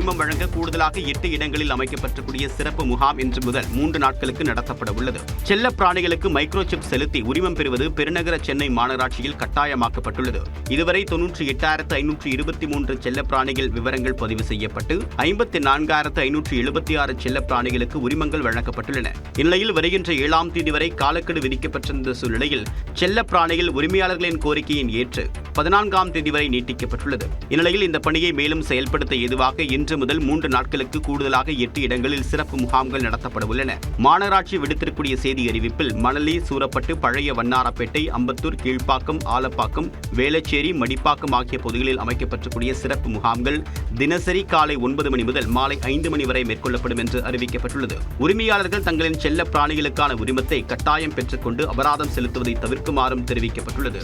உரிமம் வழங்க கூடுதலாக 8 இடங்களில் அமைக்கப்பட்டிருக்கூடிய சிறப்பு முகாம் இன்று முதல் 3 நாட்களுக்கு நடத்தப்பட உள்ளது. செல்ல பிராணிகளுக்கு மைக்ரோசிப் செலுத்தி உரிமம் பெறுவது பெருநகர சென்னை மாநகராட்சியில் கட்டாயமாக்கப்பட்டுள்ளது. இதுவரை 98,523 செல்ல பிராணிகள் விவரங்கள் பதிவு செய்யப்பட்டு 54,576 செல்ல பிராணிகளுக்கு உரிமங்கள் வழங்கப்பட்டுள்ளன. இந்நிலையில் வருகின்ற 7ஆம் தேதி வரை காலக்கெடு விதிக்கப்பட்டிருந்த சூழ்நிலையில் செல்ல பிராணிகள் உரிமையாளர்களின் கோரிக்கையின் ஏற்று 14ஆம் தேதி வரை நீட்டிக்கப்பட்டுள்ளது. இந்நிலையில் இந்த பணியை மேலும் செயல்படுத்த ஏதுவாக இன்று முதல் 3 நாட்களுக்கு கூடுதலாக 8 இடங்களில் சிறப்பு முகாம்கள் நடத்தப்பட உள்ளன. மாநகராட்சி விடுத்திருக்கூடிய செய்தி அறிவிப்பில் மணலி, சூரப்பட்டு, பழைய வண்ணாரப்பேட்டை, அம்பத்தூர், கீழ்ப்பாக்கம், ஆலப்பாக்கம், வேளச்சேரி, மடிப்பாக்கம் ஆகிய பகுதிகளில் அமைக்கப்பட்டிருக்கூடிய சிறப்பு முகாம்கள் தினசரி காலை 9 மணி முதல் மாலை 5 மணி வரை மேற்கொள்ளப்படும் என்று அறிவிக்கப்பட்டுள்ளது. உரிமையாளர்கள் தங்களின் செல்ல பிராணிகளுக்கான உரிமத்தை கட்டாயம் பெற்றுக்கொண்டு அபராதம் செலுத்துவதை தவிர்க்குமாறும் தெரிவிக்கப்பட்டுள்ளது.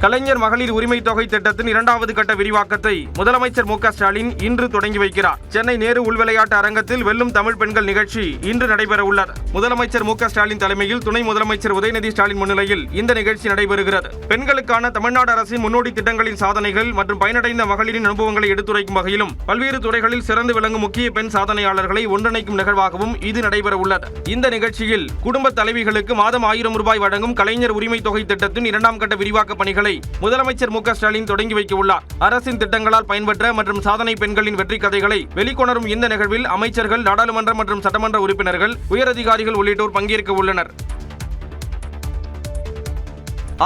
கலைஞர் மகளிர் உரிமை தொகை திட்டத்தின் 2வது கட்ட விரிவாக்கத்தை முதலமைச்சர் மு க ஸ்டாலின் இன்று தொடங்கி வைக்கிறார். சென்னை நேரு உள்விளையாட்டு அரங்கத்தில் வெல்லும் தமிழ் பெண்கள் நிகழ்ச்சி இன்று நடைபெற உள்ளது. முதலமைச்சர் மு க ஸ்டாலின் தலைமையில் துணை முதலமைச்சர் உதயநிதி ஸ்டாலின் முன்னிலையில் இந்த நிகழ்ச்சி நடைபெறுகிறது. பெண்களுக்கான தமிழ்நாடு அரசின் முன்னோடி திட்டங்களின் சாதனைகள் மற்றும் பயனடைந்த மகளிரின் அனுபவங்களை எடுத்துரைக்கும் வகையிலும் பல்வேறு துறைகளில் சிறந்து விளங்கும் முக்கிய பெண் சாதனையாளர்களை ஒன்றிணைக்கும் நிகழ்வாகவும் இது நடைபெற உள்ளது. இந்த நிகழ்ச்சியில் குடும்ப தலைவிகளுக்கு மாதம் 1000 ரூபாய் வழங்கும் கலைஞர் உரிமை தொகை திட்டத்தின் 2ஆம் கட்ட விரிவாக்க பணிகளை முதலமைச்சர் மு க ஸ்டாலின் தொடங்கி வைக்க உள்ளார். அரசின் திட்டங்களால் பயன்பெற்ற மற்றும் சாதனை பெண்களின் வெற்றி கதைகளை வெளிக்கொணரும் இந்த நிகழ்வில் அமைச்சர்கள், நாடாளுமன்ற மற்றும் சட்டமன்ற உறுப்பினர்கள், உயரதிகாரிகள் உள்ளிட்டோர் பங்கேற்க உள்ளனர்.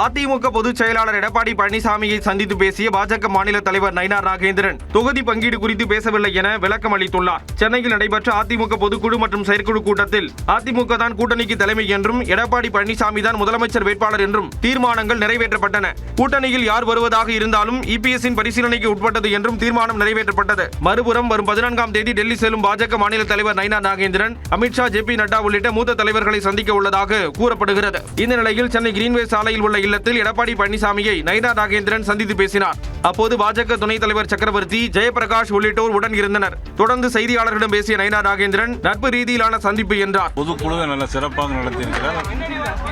அதிமுக பொதுச் செயலாளர் எடப்பாடி பழனிசாமியை சந்தித்து பேசிய பாஜக மாநில தலைவர் நயினார் நாகேந்திரன் தொகுதி பங்கீடு குறித்து பேசவில்லை என விளக்கம் அளித்துள்ளார். சென்னையில் நடைபெற்ற அதிமுக பொதுக்குழு மற்றும் செயற்குழு கூட்டத்தில் அதிமுக தான் கூட்டணிக்கு தலைமை என்றும் எடப்பாடி பழனிசாமி தான் முதலமைச்சர் வேட்பாளர் என்றும் தீர்மானங்கள் நிறைவேற்றப்பட்டன. கூட்டணியில் யார் வருவதாக இருந்தாலும் இபிஎஸ்ஸின் பரிசீலனைக்கு உட்பட்டது என்றும் தீர்மானம் நிறைவேற்றப்பட்டது. மறுபுறம் வரும் 14ஆம் தேதி டெல்லி செல்லும் பாஜக மாநில தலைவர் நயினார் நாகேந்திரன், அமித்ஷா, ஜே.பி. நட்டா உள்ளிட்ட மூத்த தலைவர்களை சந்திக்க உள்ளதாக கூறப்படுகிறது. இந்த நிலையில் சென்னை கிரீன்வே சாலையில் உள்ள இல்லத்தில் எடப்பாடி பழனிசாமியை நயினார் நாகேந்திரன் சந்தித்து பேசினார். அப்போது பாஜக துணைத் தலைவர் சக்கரவர்த்தி, ஜெயபிரகாஷ் உள்ளிட்டோர் உடன் இருந்தனர். தொடர்ந்து செய்தியாளர்களிடம் பேசிய நயினார் நாகேந்திரன், நட்பு ரீதியிலான சந்திப்பு என்றார். பொதுக்குழுவை நல்ல சிறப்பாக நடத்தியிருக்கிறார்.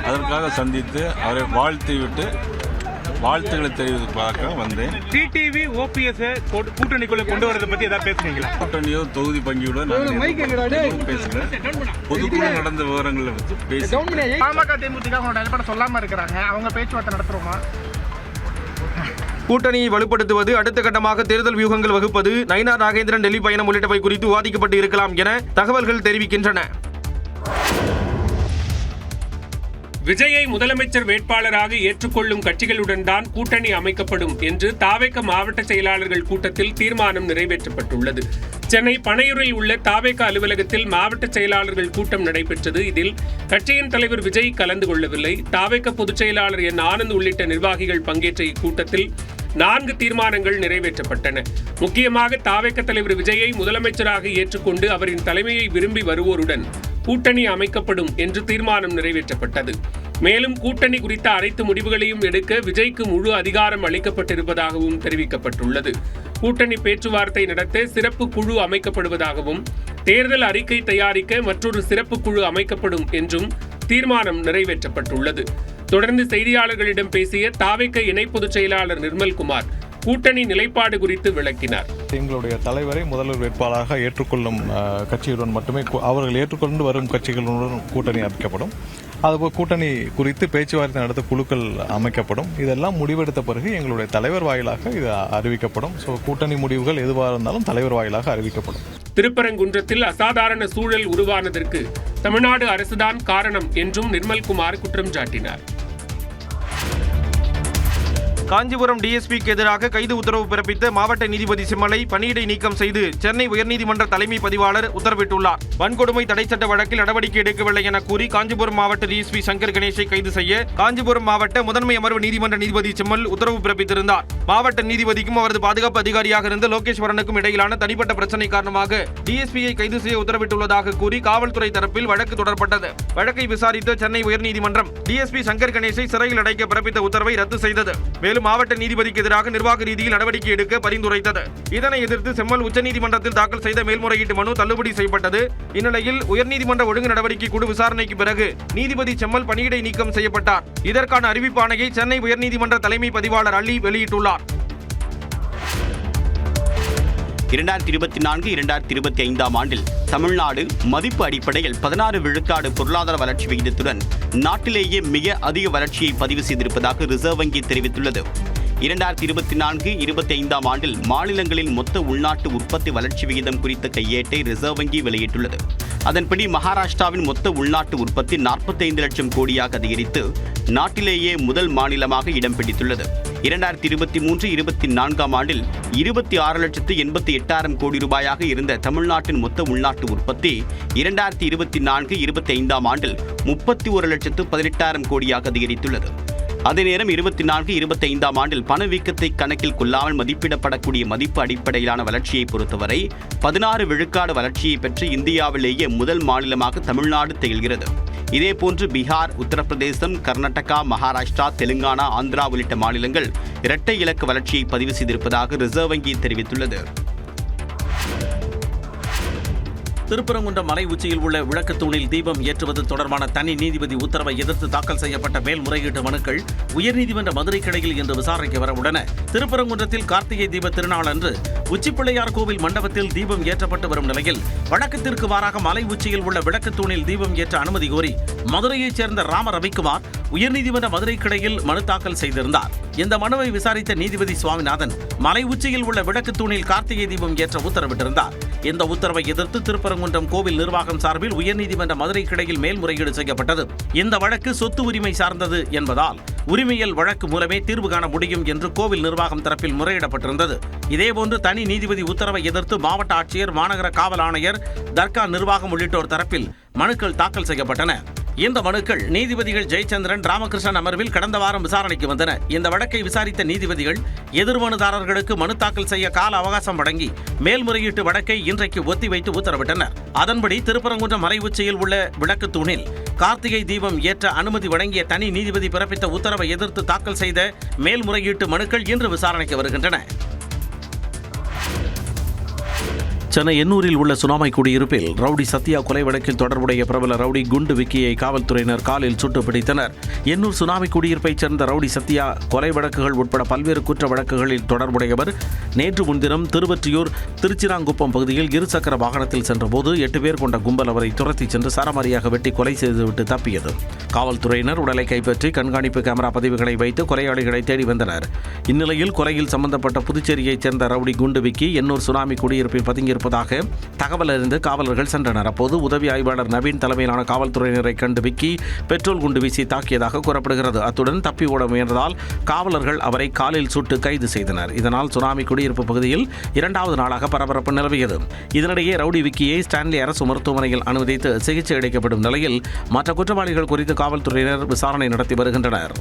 அதற்காக சந்தித்து அவரை வாழ்த்திவிட்டு வாழ்த்துக்களை தெரிவிப்பதற்காக வந்தேன். டிடிவி ஓபிஎஸ் கூட்டணிக்குள்ள கொண்டு வரதை பத்தி ஏதாவது பேசுறீங்களா? கூட்டணியோ தொகுதி பங்கியோட பேசுகிறேன். பொதுக்குழு நடந்த விவரங்களை பற்றி பேசுகிறேன். பாமக தேமுதிக சொல்லாம இருக்கிறாங்க, அவங்க பேச்சுவார்த்தை நடத்துறோமா? கூட்டணியை வலுப்படுத்துவது, அடுத்த கட்டமாக தேர்தல் வியூகங்கள் வகுப்பது, நயினார் நாகேந்திரன் டெல்லி பயணம் உள்ளிட்டவை குறித்து விவாதிக்கப்பட்டு இருக்கலாம் என தகவல்கள் தெரிவிக்கின்றன. விஜயை முதலமைச்சர் வேட்பாளராக ஏற்றுக்கொள்ளும் கட்சிகளுடன் தான் கூட்டணி அமைக்கப்படும் என்று தாவேக மாவட்ட செயலாளர்கள் கூட்டத்தில் தீர்மானம் நிறைவேற்றப்பட்டுள்ளது. சென்னை பனையூரில் உள்ள தாவேக அலுவலகத்தில் மாவட்ட செயலாளர்கள் கூட்டம் நடைபெற்றது. இதில் கட்சியின் தலைவர் விஜய் கலந்து கொள்ளவில்லை. தாவேக பொதுச் செயலாளர் என் ஆனந்த் உள்ளிட்ட நிர்வாகிகள் பங்கேற்ற இக்கூட்டத்தில் 4 தீர்மானங்கள் நிறைவேற்றப்பட்டன. முக்கியமாக தாவேக தலைவர் விஜயை முதலமைச்சராக ஏற்றுக்கொண்டு அவரின் தலைமையை விரும்பி வருவோருடன் கூட்டணி அமைக்கப்படும் என்று தீர்மானம் நிறைவேற்றப்பட்டது. மேலும் கூட்டணி குறித்த அனைத்து முடிவுகளையும் எடுக்க விஜய்க்கு முழு அதிகாரம் அளிக்கப்பட்டிருப்பதாகவும் தெரிவிக்கப்பட்டுள்ளது. கூட்டணி பேச்சுவார்த்தை நடத்த சிறப்பு குழு அமைக்கப்படுவதாகவும், தேர்தல் அறிக்கை தயாரிக்க மற்றொரு சிறப்பு குழு அமைக்கப்படும் என்றும் தீர்மானம் நிறைவேற்றப்பட்டுள்ளது. தொடர்ந்து செய்தியாளர்களிடம் பேசிய தாவேக இணை பொதுச் செயலாளர் நிர்மல்குமார் கூட்டணி நிலைப்பாடு குறித்து விளக்கினார். எங்களுடைய தலைவரை முதல்வர் வேட்பாளராக ஏற்றுக்கொள்ளும் கட்சியுடன் மட்டுமே அவர்கள் ஏற்றுக்கொண்டு வரும் கட்சிகளுடன் கூட்டணி அமைக்கப்படும். அதுபோல் கூட்டணி குறித்து பேச்சுவார்த்தை நடத்த குழுக்கள் அமைக்கப்படும். இதெல்லாம் முடிவெடுத்த பிறகு எங்களுடைய தலைவர் வாயிலாக இது அறிவிக்கப்படும். கூட்டணி முடிவுகள் எதுவாக இருந்தாலும் தலைவர் வாயிலாக அறிவிக்கப்படும். திருப்பரங்குன்றத்தில் அசாதாரண சூழல் உருவானதற்கு தமிழ்நாடு அரசுதான் காரணம் என்றும் நிர்மல்குமார் குற்றம் சாட்டினார். காஞ்சிபுரம் டிஎஸ்பிக்கு எதிராக கைது உத்தரவு பிறப்பித்த மாவட்ட நீதிபதி சிம்மலை பணியிடை நீக்கம் செய்து சென்னை உயர்நீதிமன்ற தலைமை பதிவாளர் உத்தரவிட்டுள்ளார். வன்கொடுமை தடை சட்ட வழக்கில் நடவடிக்கை எடுக்கவில்லை என கூறி காஞ்சிபுரம் மாவட்ட டிஎஸ்பி சங்கர் கணேஷை கைது செய்ய காஞ்சிபுரம் மாவட்ட முதன்மை அமர்வு நீதிமன்ற நீதிபதி சிம்மல் உத்தரவு பிறப்பித்திருந்தார். மாவட்ட நீதிபதிக்கும் அவரது பாதுகாப்பு அதிகாரியாக இருந்த லோகேஸ்வரனுக்கும் இடையிலான தனிப்பட்ட பிரச்சனை காரணமாக டிஎஸ்பியை கைது செய்ய உத்தரவிட்டுள்ளதாக கூறி காவல்துறை தரப்பில் வழக்கு தொடரப்பட்டது. வழக்கை விசாரித்த சென்னை உயர்நீதிமன்றம் டிஎஸ்பி சங்கர் கணேஷை சிறையில் அடைக்க பிறப்பித்த உத்தரவை ரத்து செய்தது. மேலும் மாவட்ட நீதிபதிக்கு எதிராக நிர்வாக ரீதியில் நடவடிக்கை எடுக்க பரிந்துரைத்தது. இதனை எதிர்த்து செம்மல் உச்சநீதிமன்றத்தில் தாக்கல் செய்த மேல்முறையீட்டு மனு தள்ளுபடி செய்யப்பட்டது. இந்நிலையில் உயர்நீதிமன்ற ஒழுங்கு நடவடிக்கை குழு விசாரணைக்கு பிறகு நீதிபதி செம்மல் பணியிடை நீக்கம் செய்யப்பட்டார். இதற்கான அறிவிப்பாணையை சென்னை உயர்நீதிமன்ற தலைமை பதிவாளர் அள்ளி வெளியிட்டுள்ளார். 2024-2025 ஆண்டில் தமிழ்நாடு மதிப்பு அடிப்படையில் 16 விழுக்காடு பொருளாதார வளர்ச்சி விகிதத்துடன் நாட்டிலேயே மிக அதிக வளர்ச்சியை பதிவு செய்திருப்பதாக ரிசர்வ் வங்கி தெரிவித்துள்ளது. 2024-25 ஆண்டில் மாநிலங்களின் மொத்த உள்நாட்டு உற்பத்தி வளர்ச்சி விகிதம் குறித்த கையேட்டை ரிசர்வ் வங்கி வெளியிட்டுள்ளது. அதன்படி மகாராஷ்டிராவின் மொத்த உள்நாட்டு உற்பத்தி 45 லட்சம் கோடியாக அதிகரித்து நாட்டிலேயே முதல் மாநிலமாக இடம் பிடித்துள்ளது. 2023-24 ஆண்டில் 26,88,000 கோடி ரூபாயாக இருந்த தமிழ்நாட்டின் மொத்த உள்நாட்டு உற்பத்தி 2024-25 ஆண்டில் 31,18,000 கோடியாக அதிகரித்துள்ளது. அதே நேரம் 24-25 ஆண்டில் பணவீக்கத்தை கணக்கில் கொள்ளாமல் மதிப்பிடப்படக்கூடிய மதிப்பு அடிப்படையிலான வளர்ச்சியை பொறுத்தவரை 16 விழுக்காடு வளர்ச்சியை பெற்று இந்தியாவிலேயே முதல் மாநிலமாக தமிழ்நாடு திகழ்கிறது. இதேபோன்று பீகார், உத்தரப்பிரதேசம், கர்நாடகா, மகாராஷ்டிரா, தெலுங்கானா, ஆந்திரா உள்ளிட்ட மாநிலங்கள் இரட்டை இலக்க வளர்ச்சியை பதிவு செய்திருப்பதாக ரிசர்வ் வங்கி தெரிவித்துள்ளது. திருப்பரங்குன்றம் மலை உச்சியில் உள்ள விளக்குத்தூணில் தீபம் ஏற்றுவது தொடர்பான தனி நீதிபதி உத்தரவை எதிர்த்து தாக்கல் செய்யப்பட்ட மேல்முறையீட்டு மனுக்கள் உயர்நீதிமன்ற மதுரை கிளையில் இன்று விசாரணைக்கு வரவுள்ளன. திருப்பரங்குன்றத்தில் கார்த்திகை தீப திருநாள் அன்று உச்சிப்பிள்ளையார் கோவில் மண்டபத்தில் தீபம் ஏற்றப்பட்டு வரும் நிலையில் வழக்கத்திற்கு மாறாக மலை உச்சியில் உள்ள விளக்குத்தூணில் தீபம் ஏற்ற அனுமதி கோரி மதுரையைச் சேர்ந்த ராம ரவிக்குமார் உயர்நீதிமன்ற மதுரை கிளையில் மனு தாக்கல் செய்திருந்தார். இந்த மனுவை விசாரித்த நீதிபதி சுவாமிநாதன் மலை உச்சியில் உள்ள விளக்குத்தூணில் கார்த்திகை தீபம் ஏற்ற உத்தரவிட்டிருந்தார். இந்த உத்தரவை எதிர்த்து திருப்பரங்குன்றம் கோவில் நிர்வாகம் சார்பில் உயர்நீதிமன்ற மதுரை கிளையில் மேல்முறையீடு செய்யப்பட்டது. இந்த வழக்கு சொத்து உரிமை சார்ந்தது என்பதால் உரிமையல் வழக்கு மூலமே தீர்வு காண முடியும் என்று கோவில் நிர்வாகம் தரப்பில் முறையிடப்பட்டிருந்தது. இதேபோன்று தனி நீதிபதி உத்தரவை எதிர்த்து மாவட்ட ஆட்சியர், மாநகர காவல் ஆணையர், தர்கா நிர்வாகம் உள்ளிட்டோர் தரப்பில் மனுக்கள் தாக்கல் செய்யப்பட்டன. இந்த மனுக்கள் நீதிபதிகள் ஜெயச்சந்திரன், ராமகிருஷ்ணன் அமர்வில் கடந்த வாரம் விசாரணைக்கு வந்தன. இந்த வழக்கை விசாரித்த நீதிபதிகள் எதிர்மனுதாரர்களுக்கு மனு தாக்கல் செய்ய கால அவகாசம் வழங்கி மேல்முறையீட்டு வழக்கை இன்றைக்கு ஒத்திவைத்து உத்தரவிட்டனர். அதன்படி திருப்பரங்குன்றம் மலை உச்சியில் உள்ள விளக்குத்தூணில் கார்த்திகை தீபம் ஏற்ற அனுமதி வழங்கிய தனி நீதிபதி பிறப்பித்த உத்தரவை எதிர்த்து தாக்கல் செய்த மேல்முறையீட்டு மனுக்கள் இன்று விசாரணைக்கு வருகின்றன. சென்னை எண்ணூரில் உள்ள சுனாமை குடியிருப்பில் ரவுடி சத்யா கொலை வழக்கில் தொடர்புடைய பிரபல ரவுடி குண்டு விக்கியை காவல்துறையினர் காலில் சுட்டு பிடித்தனர். எண்ணூர் சுனாமி குடியிருப்பைச் சேர்ந்த ரவுடி சத்யா கொலை வழக்குகள் உட்பட பல்வேறு குற்ற வழக்குகளில் தொடர்புடையவர். நேற்று முன்தினம் திருவொற்றியூர் திருச்சிராங்குப்பம் பகுதியில் இருசக்கர வாகனத்தில் சென்றபோது 8 பேர் கொண்ட கும்பல் அவரை துரத்தி சென்று சரமாரியாக வெட்டி கொலை செய்துவிட்டு தப்பியது. காவல்துறையினர் உடலை கைப்பற்றி கண்காணிப்பு கேமரா பதிவுகளை வைத்து கொலையாளிகளை தேடி வந்தனர். இந்நிலையில் கொலையில் சம்பந்தப்பட்ட புதுச்சேரியைச் சேர்ந்த ரவுடி குண்டு விக்கி எண்ணூர் சுனாமி குடியிருப்பில் பதுங்கியிருப்பதாக தகவல் அறிந்து காவலர்கள் சென்றனர். அப்போது உதவி ஆய்வாளர் நவீன் தலைமையிலான காவல்துறையினரை கண்டு விக்கி பெட்ரோல் குண்டு வீசி தாக்கியதாக கூறப்படுகிறது. அத்துடன் தப்பி ஓட முயன்றதால் காவலர்கள் அவரை காலில் சுட்டு கைது செய்தனர். இதனால் சுனாமி குடியிருப்பு பகுதியில் 2வது நாளாக பரபரப்பு நிலவியது. இதனிடையே ரவுடி விக்கியை ஸ்டான்லி அரசு மருத்துவமனையில் அனுமதித்து சிகிச்சை அளிக்கப்படும் நிலையில் மற்ற குற்றவாளிகள் குறித்து காவல்துறையினர் விசாரணை நடத்தி வருகின்றனர்.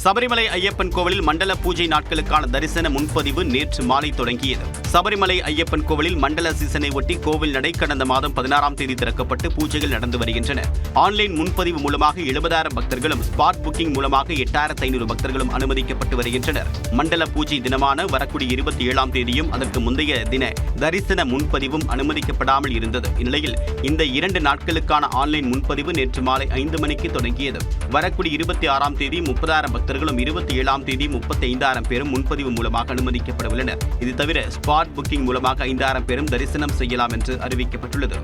சபரிமலை ஐயப்பன் கோவிலில் மண்டல பூஜை நாட்களுக்கான தரிசன முன்பதிவு நேற்று மாலை தொடங்கியது. சபரிமலை ஐயப்பன் கோவிலில் மண்டல சீசனை ஒட்டி கோவில் நடை கடந்த மாதம் 16ஆம் தேதி திறக்கப்பட்டு பூஜைகள் நடந்து வருகின்றன. ஆன்லைன் முன்பதிவு மூலமாக 70,000 பக்தர்களும், ஸ்பாட் புக்கிங் மூலமாக 8,500 பக்தர்களும் அனுமதிக்கப்பட்டு வருகின்றனர். மண்டல பூஜை தினமான வரக்கூடிய 27ஆம் தேதியும் அதற்கு முந்தைய தின தரிசன முன்பதிவும் அனுமதிக்கப்படாமல் இருந்தது. இந்நிலையில் இந்த 2 நாட்களுக்கான ஆன்லைன் முன்பதிவு நேற்று மாலை 5 மணிக்கு தொடங்கியது. வரக்கூடிய 26ஆம் தேதி 30,000 பக்தர்களும், 27ஆம் தேதி 35,000 பேரும் முன்பதிவு மூலமாக அனுமதிக்கப்பட உள்ளனர். இது தவிர ஸ்பாட் புக்கிங் மூலமாக 5,000 பேரும் தரிசனம் செய்யலாம் என்று அறிவிக்கப்பட்டுள்ளது.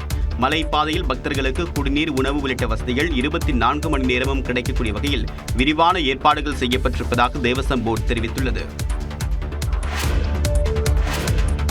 மலைப்பாதையில் பக்தர்களுக்கு குடிநீர், உணவு உள்ளிட்ட வசதிகள் 24 மணி நேரமும் கிடைக்கக்கூடிய வகையில் விரிவான ஏற்பாடுகள் செய்யப்பட்டிருப்பதாக தேவசம் போர்டு தெரிவித்துள்ளது.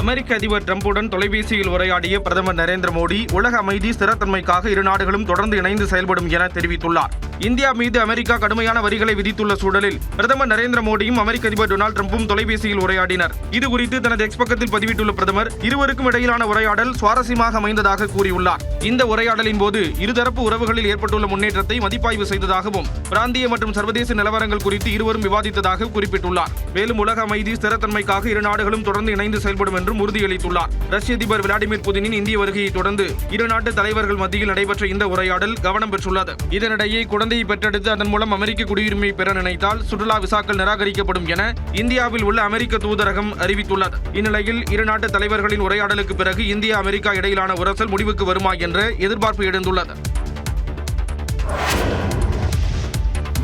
அமெரிக்க அதிபர் டிரம்புடன் தொலைபேசியில் உரையாடிய பிரதமர் நரேந்திர மோடி உலக அமைதி, ஸ்திரத்தன்மைக்காக இரு நாடுகளும் தொடர்ந்து இணைந்து செயல்படும் என தெரிவித்துள்ளார். இந்தியா மீது அமெரிக்கா கடுமையான வரிகளை விதித்துள்ள சூழலில் பிரதமர் நரேந்திர மோடியும் அமெரிக்க அதிபர் டொனால்டு டிரம்பும் தொலைபேசியில் உரையாடினர். இதுகுறித்து தனது எக்ஸ் பக்கத்தில் பதிவிட்டுள்ள பிரதமர் இருவருக்கும் இடையிலான உரையாடல் சுவாரஸ்யமாக அமைந்ததாக கூறியுள்ளார். இந்த உரையாடலின் போது இருதரப்பு உறவுகளில் ஏற்பட்டுள்ள முன்னேற்றத்தை மதிப்பாய்வு செய்ததாகவும் பிராந்திய மற்றும் சர்வதேச நிலவரங்கள் குறித்து இருவரும் விவாதித்ததாக குறிப்பிட்டுள்ளார். மேலும் உலக அமைதி, ஸ்திரத்தன்மைக்காக இரு நாடுகளும் தொடர்ந்து இணைந்து செயல்படும் என்றும் உறுதியளித்துள்ளார். ரஷ்ய அதிபர் விளாடிமிர் புதினின் இந்திய வருகையை தொடர்ந்து இரு நாட்டு தலைவர்கள் மத்தியில் நடைபெற்ற இந்த உரையாடல் கவனம் பெற்றுள்ளது. இதனிடையே குழந்தையை பெற்றெடுத்து அதன் மூலம் அமெரிக்க குடியுரிமை பெற நினைத்தால் சுற்றுலா விசாக்கள் நிராகரிக்கப்படும் என இந்தியாவில் உள்ள அமெரிக்க தூதரகம் அறிவித்துள்ளது. இந்நிலையில் இரு நாட்டு தலைவர்களின் உரையாடலுக்கு பிறகு இந்தியா அமெரிக்கா இடையிலான உரசல் முடிவுக்கு வருமா என்ற எதிர்பார்ப்பு எழுந்துள்ளது.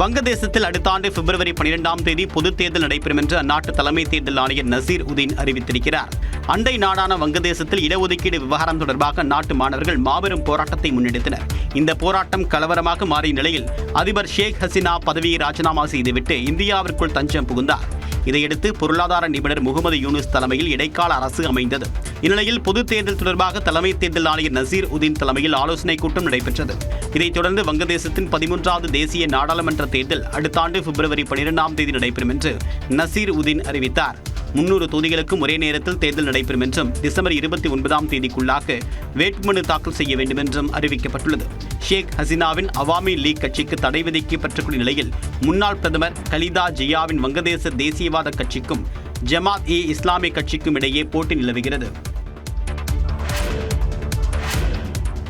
வங்கதேசத்தில் அடுத்த ஆண்டு பிப்ரவரி 12ஆம் தேதி பொதுத் தேர்தல் நடைபெறும் என்று அந்நாட்டு தலைமை தேர்தல் ஆணையர் நசீர் உதீன் அறிவித்திருக்கிறார். அண்டை நாடான வங்கதேசத்தில் இடஒதுக்கீடு விவகாரம் தொடர்பாக அந்நாட்டு மாணவர்கள் மாபெரும் போராட்டத்தை முன்னெடுத்தனர். இந்த போராட்டம் கலவரமாக மாறிய நிலையில் அதிபர் ஷேக் ஹசீனா பதவியை ராஜினாமா செய்துவிட்டு இந்தியாவிற்குள் தஞ்சம் புகுந்தார். இதையடுத்து பொருளாதார நிபுணர் முகமது யூனுஸ் தலைமையில் இடைக்கால அரசு அமைந்தது. இந்நிலையில் பொதுத் தேர்தல் தொடர்பாக தலைமை தேர்தல் ஆணையர் நசீர் உதீன் தலைமையில் ஆலோசனைக் கூட்டம் நடைபெற்றது. இதைத் தொடர்ந்து வங்கதேசத்தின் 13வது தேசிய நாடாளுமன்ற தேர்தல் அடுத்த ஆண்டு பிப்ரவரி 12ஆம் தேதி நடைபெறும் என்று நசீர் உதீன் அறிவித்தார். 300 தொகுதிகளுக்கும் ஒரே நேரத்தில் தேர்தல் நடைபெறும் என்றும் டிசம்பர் 29ஆம் தேதிக்குள்ளாக வேட்புமனு தாக்கல் செய்ய வேண்டும் என்றும் அறிவிக்கப்பட்டுள்ளது. ஷேக் ஹசீனாவின் அவாமி லீக் கட்சிக்கு தடை விதிக்கப்பட்டிருக்கும் நிலையில் முன்னாள் பிரதமர் கலிதா ஜியாவின் வங்கதேச தேசியவாத கட்சிக்கும் ஜமாத்-இ-இஸ்லாமி கட்சிக்கும் இடையே போட்டி நிலவுகிறது.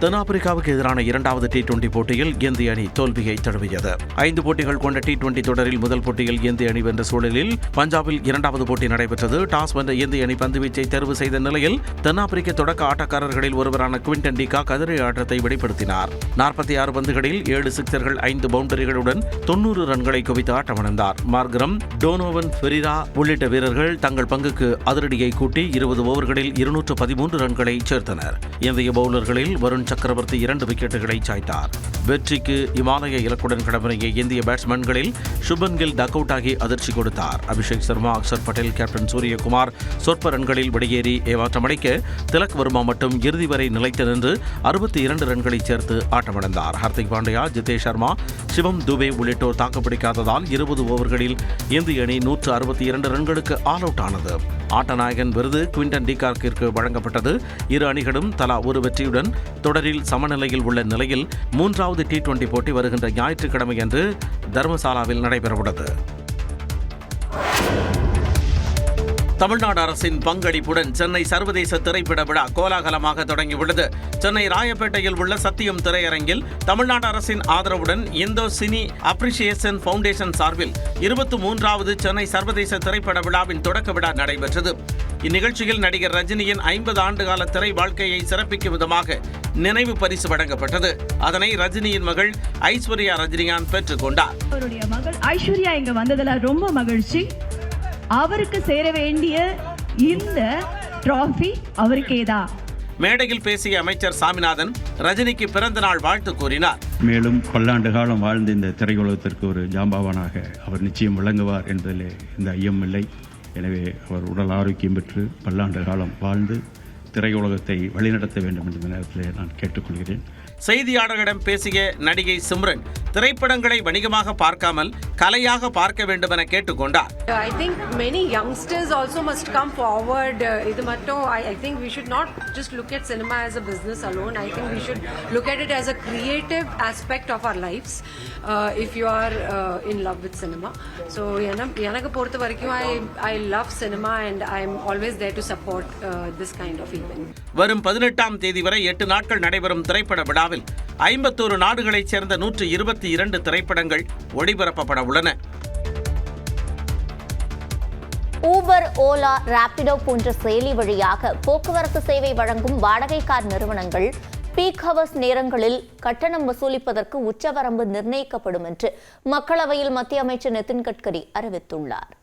தென்னாப்பிரிக்காவுக்கு எதிரான 2வது T20 போட்டியில் இந்திய அணி தோல்வியை தழுவியது. 5 போட்டிகள் கொண்ட T20 தொடரில் முதல் போட்டியில் இந்திய அணி வென்ற சூழலில் பஞ்சாபில் 2வது போட்டி நடைபெற்றது. டாஸ் வென்ற இந்திய அணி பந்துவீச்சை தேர்வு செய்த நிலையில் தென்னாப்பிரிக்க தொடக்க ஆட்டக்காரர்களில் ஒருவரான குவிண்டன் டிகாக் அதிரடி ஆட்டத்தை வெளிப்படுத்தினார். 46 பந்துகளில் 7 சிக்சர்கள் 5 பவுண்டரிகளுடன் 90 ரன்களை குவித்து ஆட்டமிழந்தார். மார்க்ரம், டோனோவன் ஃபெரிரா உள்ளிட்ட வீரர்கள் தங்கள் பங்குக்கு அதிரடியை கூட்டி 20 ஓவர்களில் 213 ரன்களை சேர்த்தனர். இந்திய பவுலர்களில் வருண் சக்கரவர்த்தி 2 விக்கெட்டுகளை சாய்த்தார். வெற்றிக்கு இமாலய இலக்குடன் களமிறங்கிய இந்திய பேட்ஸ்மேன்களில் சுபன் கில் டக் அவுட் ஆகி அதிர்ச்சி கொடுத்தார். அபிஷேக் சர்மா, அக்சர் பட்டேல், கேப்டன் சூரியகுமார் சொற்ப ரன்களில் வெளியேறி ஏமாற்றமடைக்க திலக் வர்மா மட்டும் இறுதி வரை நிலைத்து நின்று 62 ரன்களை சேர்த்து ஆட்டமிழந்தார். ஹர்திக் பாண்டியா, ஜிதேஷ் சர்மா, சிவம் துபே உள்ளிட்டோர் தாக்குப்பிடிக்காததால் 20 ஓவர்களில் இந்திய அணி 162 ரன்களுக்கு ஆல் அவுட் ஆனது. ஆட்டநாயகன் விருது குவிண்டன் டிகாக்கிற்கு வழங்கப்பட்டது. இரு அணிகளும் தலா ஒரு வெற்றியுடன் தொடரில் சமநிலையில் உள்ள நிலையில் 3வது T20 போட்டி வருகின்ற ஞாயிற்றுக்கிழமையன்று தர்மசாலாவில் நடைபெறவுள்ளது. தமிழ்நாடு அரசின் பங்களிப்புடன் சென்னை சர்வதேச திரைப்பட விழா கோலாகலமாக தொடங்கியுள்ளது. சென்னை ராயப்பேட்டையில் உள்ள சத்தியம் திரையரங்கில் தமிழ்நாடு அரசின் ஆதரவுடன் இந்தோ சினி அப்ரிசியேஷன் ஃபவுண்டேஷன் சார்பில் 23வது சென்னை சர்வதேச திரைப்பட விழாவின் தொடக்க விழா நடைபெற்றது. இந்நிகழ்ச்சியில் நடிகர் ரஜினியின் 50 ஆண்டுகால திரை வாழ்க்கையை சிறப்பிக்கும் விதமாக நினைவு பரிசு வழங்கப்பட்டது. அதனை ரஜினியின் மகள் ஐஸ்வர்யா ரஜினிகாந்த் பெற்றுக் கொண்டார். அவருடைய மகள் ஐஸ்வர்யா இங்க வந்ததுல ரொம்ப மகிழ்ச்சி. அவருக்கு சேர வேண்டிய இந்த டிராஃபி அவருக்கேதான். மேடையில் பேசிய அமைச்சர் சாமிநாதன் ரஜினிக்கு பிறந்த நாள் வாழ்த்து கூறினார். மேலும் பல்லாண்டு காலம் வாழ்ந்த இந்த திரையுலகத்திற்கு ஒரு ஜாம்பவானாக அவர் நிச்சயம் விளங்குவார் என்பதில் எந்த ஐயமில்லை. எனவே அவர் உடல் ஆரோக்கியம் பெற்று பல்லாண்டு காலம் வாழ்ந்து திரையுலகத்தை வழிநடத்த வேண்டும் என்ற நேரத்தில் நான் கேட்டுக்கொள்கிறேன். செய்தியாளர்களிடம் பேசிய நடிகை சிம்ரன் திரைப்படங்களை வணிகமாக பார்க்காமல் கலையாக பார்க்க வேண்டும் என கேட்டுக்கொண்டார். I think many youngsters also must come forward. இது மட்டும் I think we should not just look at cinema as a business alone. I think we should look at it as a creative aspect of our lives. If you are in love with cinema. So எனக்கு பொறுத்த வரைக்கும் I love cinema and I'm always there to support this kind of event. வரும் 18ஆம் தேதி வரை 8 நாட்கள் நடைபெறும் திரைப்பட விழாவில் 51 நாடுகளைச் சேர்ந்த 122 திரைப்படங்கள் ஒளிபரப்பப்பட உள்ளன. ஊபர், ஓலா, ராபிடோ போன்ற செயலி வழியாக போக்குவரத்து சேவை வழங்கும் வாடகை கார் நிறுவனங்கள் பீக் ஹவர்ஸ் நேரங்களில் கட்டணம் வசூலிப்பதற்கு உச்சவரம்பு நிர்ணயிக்கப்படும் என்று மக்களவையில் மத்திய அமைச்சர் நிதின் கட்கரி அறிவித்துள்ளார்.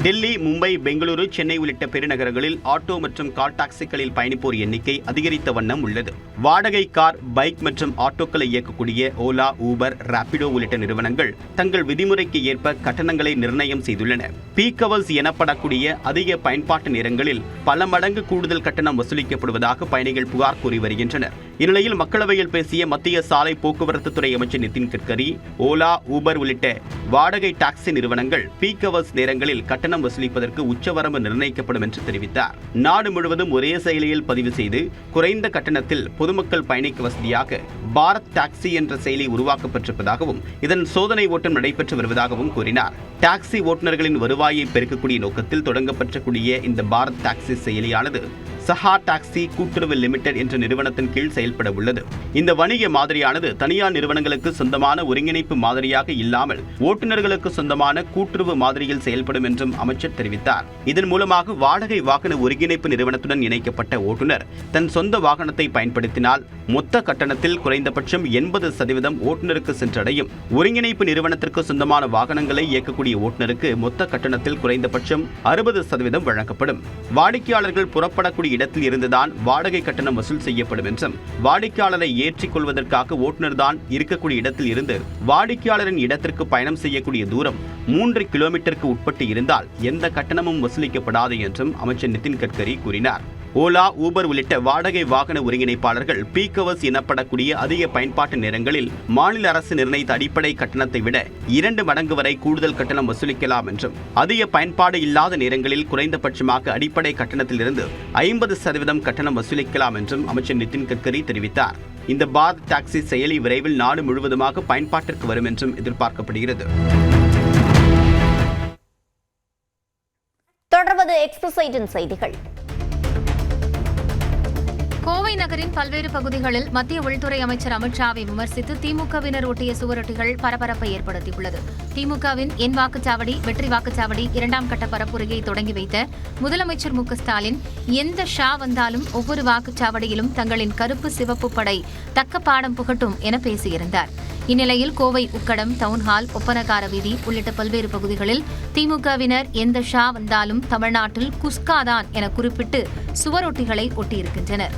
டெல்லி, மும்பை, பெங்களூரு, சென்னை உள்ளிட்ட பெருநகரங்களில் ஆட்டோ மற்றும் கால் டாக்ஸிகளில் பயணிப்போர் எண்ணிக்கை அதிகரித்த வண்ணம் உள்ளது. வாடகை கார், பைக் மற்றும் ஆட்டோக்களை இயக்கக்கூடிய ஓலா, ஊபர், ராபிடோ உள்ளிட்ட நிறுவனங்கள் தங்கள் விதிமுறைக்கு ஏற்ப கட்டணங்களை நிர்ணயம் செய்துள்ளன. பீக் ஹவர்ஸ் எனப்படக்கூடிய அதிக பயன்பாட்டு நேரங்களில் பல மடங்கு கூடுதல் கட்டணம் வசூலிக்கப்படுவதாக பயணிகள் புகார் கூறி வருகின்றனர். இந்நிலையில் மக்களவையில் பேசிய மத்திய சாலை போக்குவரத்து துறை அமைச்சர் நிதின் கட்கரி, ஓலா, ஊபர் உள்ளிட்ட வாடகை டாக்ஸி நிறுவனங்கள் பீக் ஹவர்ஸ் நேரங்களில் கட்டணம் வசூலிப்பதற்கு உச்சவரம்பு நிர்ணயிக்கப்படும் என்று தெரிவித்தார். நாடு முழுவதும் ஒரே செயலியில் பதிவு செய்து குறைந்த கட்டணத்தில் பொதுமக்கள் பயணிக்க வசதியாக பாரத் டாக்ஸி என்ற செயலி உருவாக்கப்பட்டிருப்பதாகவும் இதன் சோதனை ஓட்டம் நடைபெற்று வருவதாகவும் கூறினார். டாக்ஸி ஓட்டுநர்களின் வருவாயை பெருக்கக்கூடிய நோக்கத்தில் தொடங்கப்பட்டக்கூடிய இந்த பாரத் டாக்ஸி செயலியானது சஹா டாக்ஸி கூட்டுறவு லிமிடெட் என்ற நிறுவனத்தின் கீழ் செயல்படுகிறது. செயல்பட உள்ளது. இந்த வணிக மாதிரியானது தனியார் நிறுவனங்களுக்கு சொந்தமான ஒருங்கிணைப்பு மாதிரியாக இல்லாமல் ஓட்டுநர்களுக்கு சொந்தமான கூட்டுறவு மாதிரியில் செயல்படும் என்றும் அமைச்சர் தெரிவித்தார். இதன் மூலமாக வாடகை வாகன ஒருங்கிணைப்பு நிறுவனத்துடன் இணைக்கப்பட்ட ஓட்டுநர் தன் சொந்த வாகனத்தை பயன்படுத்தினால் மொத்த கட்டணத்தில் குறைந்தபட்சம் 80% ஓட்டுநருக்கு சென்றடையும். ஒருங்கிணைப்பு நிறுவனத்திற்கு சொந்தமான வாகனங்களை இயக்கக்கூடிய ஓட்டுநருக்கு மொத்த கட்டணத்தில் குறைந்தபட்சம் 60% வழங்கப்படும். வாடிக்கையாளர்கள் புறப்படக்கூடிய இடத்தில் இருந்துதான் வாடகை கட்டணம் வசூல் செய்யப்படும் என்றும், வாடிக்கையாளரை ஏற்றிக் கொள்வதற்காக ஓட்டுநர் தான் இருக்கக்கூடிய இடத்தில் இருந்து வாடிக்கையாளரின் இடத்திற்கு பயணம் செய்யக்கூடிய தூரம் 3 கிலோமீட்டருக்கு உட்பட்டு இருந்தால் எந்த கட்டணமும் வசூலிக்கப்படாது என்றும் அமைச்சர் நிதின் கட்கரி கூறினார். ஓலா, ஊபர் உள்ளிட்ட வாடகை வாகன ஒருங்கிணைப்பாளர்கள் பீக் ஹவர்ஸ் எனப்படக்கூடிய அதிக பயன்பாட்டு நேரங்களில் மாநில அரசு நிர்ணயித்த அடிப்படை கட்டணத்தை விட 2 மடங்கு வரை கூடுதல் கட்டணம் வசூலிக்கலாம் என்றும், அதிக பயன்பாடு இல்லாத நேரங்களில் குறைந்தபட்சமாக அடிப்படை கட்டணத்திலிருந்து 50% கட்டணம் வசூலிக்கலாம் என்றும் அமைச்சர் நிதின் கட்கரி தெரிவித்தார். இந்த பாரத் டாக்ஸி செயலி விரைவில் நாடு முழுவதுமாக பயன்பாட்டிற்கு வரும் என்றும் எதிர்பார்க்கப்படுகிறது. தொடர்வது எக்ஸ்பிரஸ் செய்திகள். கோவை நகரின் பல்வேறு பகுதிகளில் மத்திய உள்துறை அமைச்சர் அமித்ஷாவை விமர்சித்து திமுகவினர் ஒட்டிய சுவரொட்டிகள் பரபரப்பை ஏற்படுத்தியுள்ளது. திமுகவின் என் வாக்குச்சாவடி, வெற்றி வாக்குச்சாவடி 2ஆம் கட்ட பரப்புரையை தொடங்கி வைத்த முதலமைச்சர் மு க ஸ்டாலின், எந்த ஷா வந்தாலும் ஒவ்வொரு வாக்குச்சாவடியிலும் தங்களின் கருப்பு சிவப்பு படை தக்க பாடம் புகட்டும் என பேசியிருந்தார். இந்நிலையில் கோவை உக்கடம், டவுன்ஹால், ஒப்பனக்கார வீதி உள்ளிட்ட பல்வேறு பகுதிகளில் திமுகவினர் எந்த ஷா வந்தாலும் தமிழ்நாட்டில் குஸ்காதான் என குறிப்பிட்டு சுவரொட்டிகளை ஒட்டியிருக்கின்றனர்.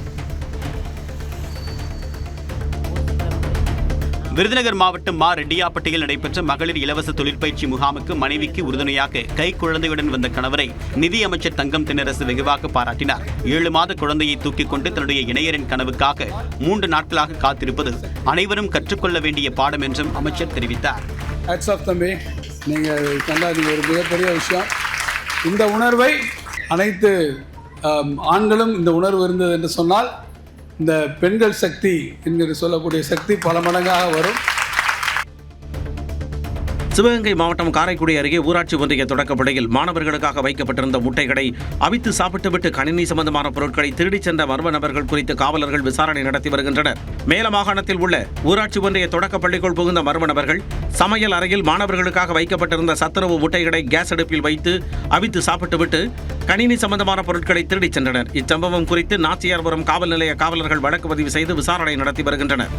விருதுநகர் மாவட்டம் ரெட்டியாப்பட்டியில் நடைபெற்ற மகளிர் இலவச தொழிற்பயிற்சி முகாமுக்கு மனைவிக்கு உறுதுணையாக கைக்குழந்தையுடன் வந்த கணவரை நிதி அமைச்சர் தங்கம் தென்னரசு வெகுவாக பாராட்டினார். 7 மாத குழந்தையை தூக்கிக் கொண்டு தன்னுடைய இணையரின் கனவுக்காக 3 நாட்களாக காத்திருப்பது அனைவரும் கற்றுக்கொள்ள வேண்டிய பாடம் என்றும் அமைச்சர் தெரிவித்தார். நீங்கள் கண்டாது ஒரு மிகப்பெரிய விஷயம். இந்த உணர்வை அனைத்து ஆண்களும் இந்த உணர்வு இருந்தது என்று சொன்னால் இந்த பெண்கள் சக்தி என்கிற சொல்லக்கூடிய சக்தி பல மடங்காக வரும். சிவகங்கை மாவட்டம் காரைக்குடி அருகே ஊராட்சி ஒன்றிய தொடக்கப்பள்ளியில் மாணவர்களுக்காக வைக்கப்பட்டிருந்த முட்டைகளை அவித்து சாப்பிட்டுவிட்டு கணினி சம்பந்தமான பொருட்களை திருடிச் சென்ற மர்ம நபர்கள் குறித்து காவலர்கள் விசாரணை நடத்தி வருகின்றனர். மேல மாகாணத்தில் உள்ள ஊராட்சி ஒன்றிய தொடக்கப்பள்ளிக்குள் புகுந்த மர்ம நபர்கள் சமையல் அறையில் மாணவர்களுக்காக வைக்கப்பட்டிருந்த சத்துணவு முட்டைகளை கேஸ் அடுப்பில் வைத்து அவித்து சாப்பிட்டுவிட்டு கணினி சம்பந்தமான பொருட்களை திருடிச் சென்றனர். இச்சம்பவம் குறித்து நாச்சியார்புரம் காவல் நிலைய காவலர்கள் வழக்கு பதிவு செய்து விசாரணை நடத்தி வருகின்றனர்.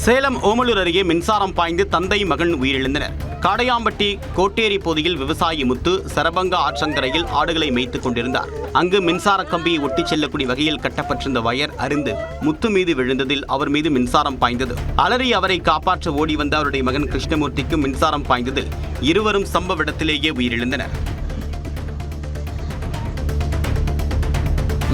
சேலம் ஓமலூர் அருகே மின்சாரம் பாய்ந்து தந்தை மகன் உயிரிழந்தனர். காடையாம்பட்டி கோட்டேரி பகுதியில் விவசாயி முத்து சரபங்கா ஆற்றங்கரையில் ஆடுகளை மேய்த்துக் கொண்டிருந்தார். அங்கு மின்சார கம்பியை ஒட்டிச் செல்லக்கூடிய வகையில் கட்டப்பட்டிருந்த வயர் அருந்து முத்து மீது விழுந்ததில் அவர் மீது மின்சாரம் பாய்ந்தது. அலறி அவரை காப்பாற்ற ஓடி வந்த அவருடைய மகன் கிருஷ்ணமூர்த்திக்கு மின்சாரம் பாய்ந்ததில் இருவரும் சம்பவ இடத்திலேயே உயிரிழந்தனர்.